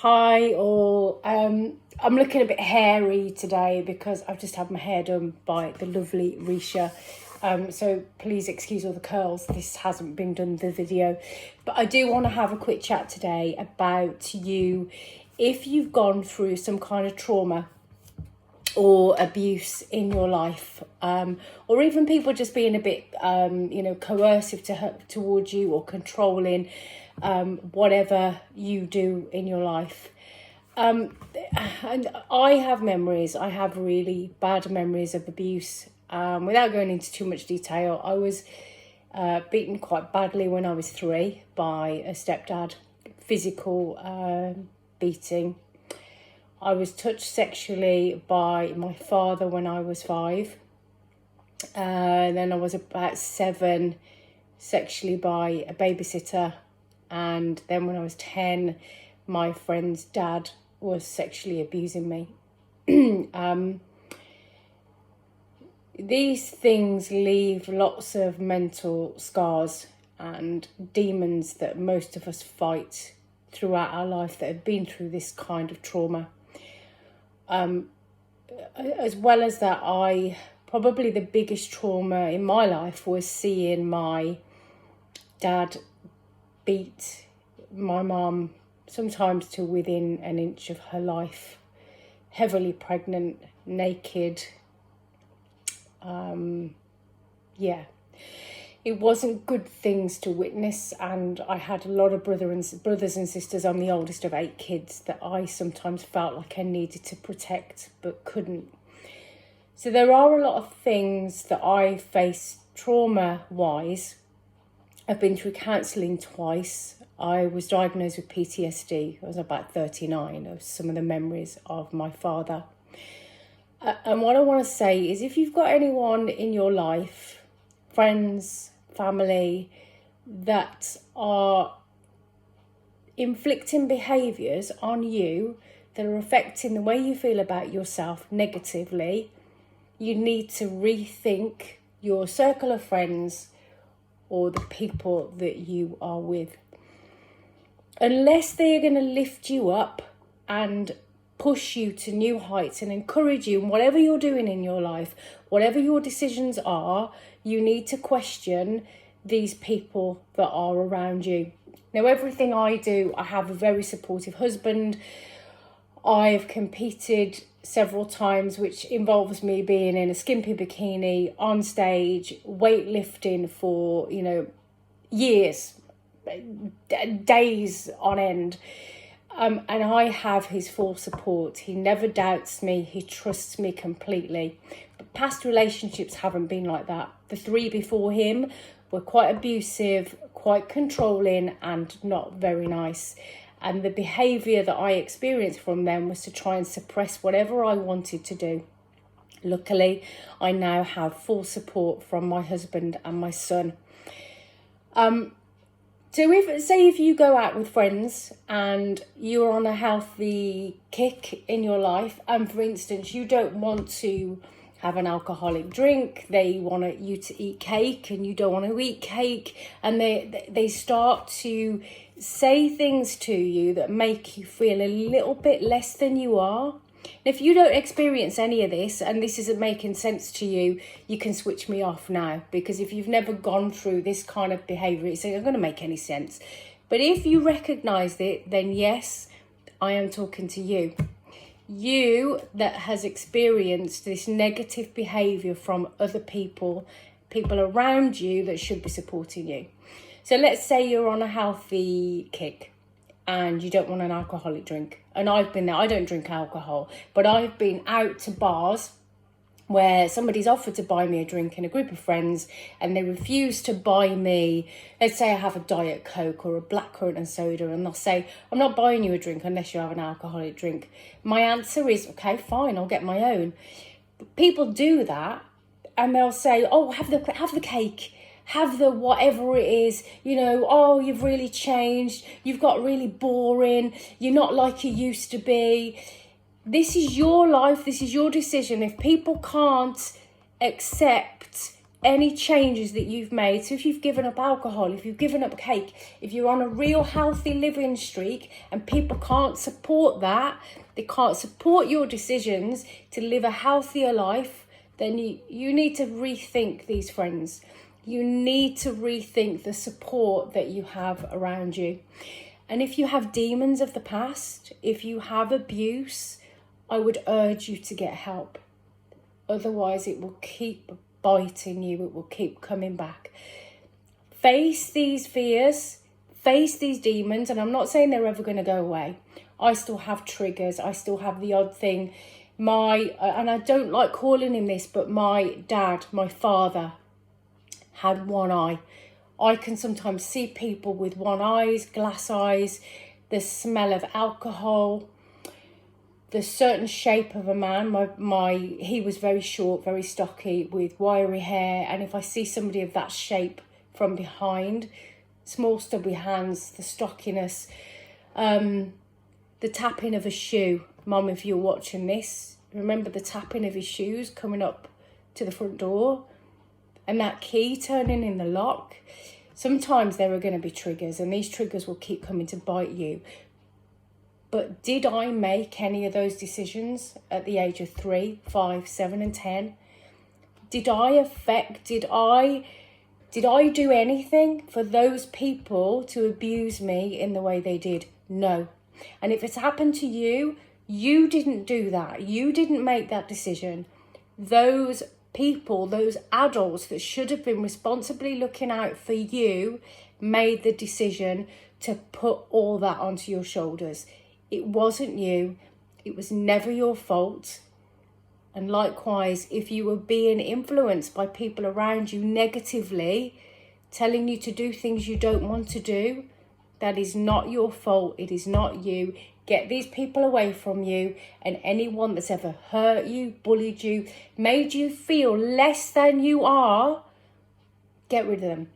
Hi all. I'm looking a bit hairy today because I've just had my hair done by the lovely Risha. So please excuse all the curls. This hasn't been done the video, but I do want to have a quick chat today about you. If you've gone through some kind of trauma or abuse in your life, or even people just being a bit, coercive towards you or controlling, whatever you do in your life. And I have memories. I have really bad memories of abuse. Without going into too much detail, I was beaten quite badly when I was 3 by a stepdad, physical beating. I was touched sexually by my father when I was 5. Then I was about 7, sexually by a babysitter. And then when I was 10, my friend's dad was sexually abusing me. These things leave lots of mental scars and demons that most of us fight throughout our life that have been through this kind of trauma. As well as that, probably the biggest trauma in my life was seeing my dad beat my mum, sometimes to within an inch of her life, heavily pregnant, naked. It wasn't good things to witness, and I had a lot of brothers and sisters. I'm the oldest of 8 kids that I sometimes felt like I needed to protect but couldn't. So there are a lot of things that I faced trauma-wise. I've been through counselling twice. I was diagnosed with PTSD. I was about 39 of some of the memories of my father. And what I want to say is, if you've got anyone in your life, friends, family, that are inflicting behaviours on you that are affecting the way you feel about yourself negatively, you need to rethink your circle of friends or the people that you are with. Unless they are going to lift you up and push you to new heights and encourage you in whatever you're doing in your life, whatever your decisions are, you need to question these people that are around you. Now, everything I do, I have a very supportive husband. I've competed several times, which involves me being in a skimpy bikini on stage, weightlifting for, years, days on end. And I have his full support. He never doubts me. He trusts me completely. But past relationships haven't been like that. The 3 before him were quite abusive, quite controlling, and not very nice. And the behaviour that I experienced from them was to try and suppress whatever I wanted to do. Luckily, I now have full support from my husband and my son. So if you go out with friends and you're on a healthy kick in your life, and for instance, you don't want to have an alcoholic drink, they want you to eat cake and you don't want to eat cake, and they start to say things to you that make you feel a little bit less than you are. If you don't experience any of this and this isn't making sense to you, you can switch me off now, because if you've never gone through this kind of behaviour, it's not going to make any sense. But if you recognise it, then yes, I am talking to you. You that has experienced this negative behaviour from other people around you that should be supporting you. So let's say you're on a healthy kick and you don't want an alcoholic drink. And I've been there. I don't drink alcohol, but I've been out to bars where somebody's offered to buy me a drink in a group of friends and they refuse to buy me. Let's say I have a Diet Coke or a blackcurrant and soda, and they'll say, I'm not buying you a drink unless you have an alcoholic drink. My answer is, okay, fine, I'll get my own. But people do that and they'll say, oh, have the cake. Have the whatever it is, oh, you've really changed, you've got really boring, you're not like you used to be. This is your life, this is your decision. If people can't accept any changes that you've made. So if you've given up alcohol, if you've given up cake, if you're on a real healthy living streak and people can't support that, they can't support your decisions to live a healthier life, then you need to rethink these friends. You need to rethink the support that you have around you. And if you have demons of the past, if you have abuse, I would urge you to get help. Otherwise, it will keep biting you. It will keep coming back. Face these fears, face these demons. And I'm not saying they're ever going to go away. I still have triggers. I still have the odd thing. And I don't like calling him this, but my dad, my father, had one eye. I can sometimes see people with one eyes, glass eyes, the smell of alcohol, the certain shape of a man. He was very short, very stocky with wiry hair. And if I see somebody of that shape from behind, small stubby hands, the stockiness, the tapping of a shoe. Mum, if you're watching this, remember the tapping of his shoes coming up to the front door and that key turning in the lock. Sometimes there are going to be triggers, and these triggers will keep coming to bite you. But did I make any of those decisions at the age of 3, 5, 7 and 10? Did I do anything for those people to abuse me in the way they did? No. And if it's happened to you, you didn't do that. You didn't make that decision. Those people, those adults that should have been responsibly looking out for you, made the decision to put all that onto your shoulders. It wasn't you. It was never your fault. And likewise, if you were being influenced by people around you negatively, telling you to do things you don't want to do, that is not your fault. It is not you. Get these people away from you, and anyone that's ever hurt you, bullied you, made you feel less than you are, get rid of them.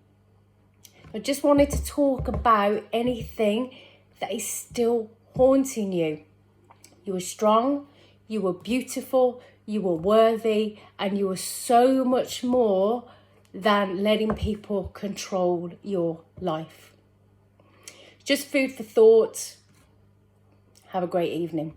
I just wanted to talk about anything that is still haunting you. You were strong, you were beautiful, you were worthy, and you were so much more than letting people control your life. Just food for thought. Have a great evening.